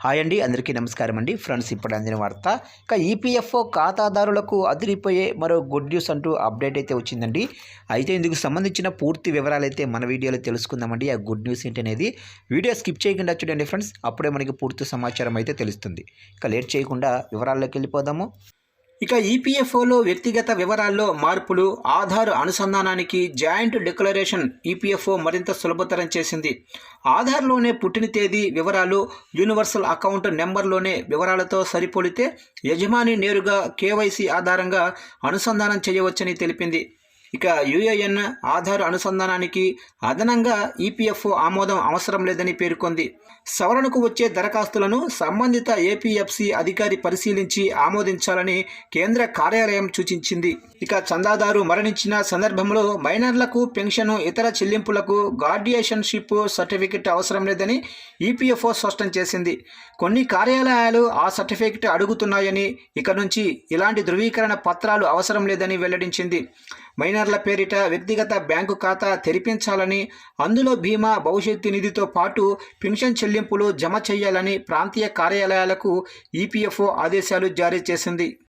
Hi అండి, అందరికీ నమస్కారం అండి. ఫ్రెండ్స్, ఇప్పుడు అందిన వార్త. ఇక ఈపీఎఫ్ఓ ఖాతాదారులకు అదిరిపోయే మరో గుడ్ న్యూస్ అంటూ అప్డేట్ అయితే వచ్చిందండి. అయితే ఇందుకు సంబంధించిన పూర్తి వివరాలు అయితే మన వీడియోలో తెలుసుకుందామండి. ఆ గుడ్ న్యూస్ ఏంటనేది వీడియో స్కిప్ చేయకుండా చూడండి ఫ్రెండ్స్. అప్పుడే మనకి పూర్తి సమాచారం అయితే తెలుస్తుంది. ఇక లేట్ చేయకుండా వివరాల్లోకి వెళ్ళిపోదాము. ఇక ఈపీఎఫ్ఓలో వ్యక్తిగత వివరాల్లో మార్పులు, ఆధార్ అనుసంధానానికి జాయింట్ డిక్లరేషన్ ఈపీఎఫ్ఓ మరింత సులభతరం చేసింది. ఆధార్లోనే పుట్టిన తేదీ వివరాలు యూనివర్సల్ అకౌంట్ నెంబర్లోనే వివరాలతో సరిపోలితే యజమాని నేరుగా కేవైసీ ఆధారంగా అనుసంధానం చేయవచ్చని తెలిపింది. ఇక యూఏఎన్ ఆధార్ అనుసంధానానికి అదనంగా ఈపీఎఫ్ఓ ఆమోదం అవసరం లేదని పేర్కొంది. సవరణకు వచ్చే దరఖాస్తులను సంబంధిత ఏపీఎఫ్సి అధికారి పరిశీలించి ఆమోదించాలని కేంద్ర కార్యాలయం సూచించింది. ఇక చందాదారు మరణించిన సందర్భంలో మైనర్లకు పెన్షన్, ఇతర చెల్లింపులకు గార్డియన్షిప్ సర్టిఫికెట్ అవసరం లేదని ఈపీఎఫ్ఓ స్పష్టం చేసింది. కొన్ని కార్యాలయాలు ఆ సర్టిఫికెట్ అడుగుతున్నాయని, ఇక నుంచి ఇలాంటి ధృవీకరణ పత్రాలు అవసరం లేదని వెల్లడించింది. మైనర్ల పేరిట వ్యక్తిగత బ్యాంకు ఖాతా తెరిపించాలని, అందులో బీమా, భవిష్యత్తు నిధితో పాటు పెన్షన్ చెల్లింపులు జమ చేయాలని ప్రాంతీయ కార్యాలయాలకు ఈపీఎఫ్ఓ ఆదేశాలు జారీ చేసింది.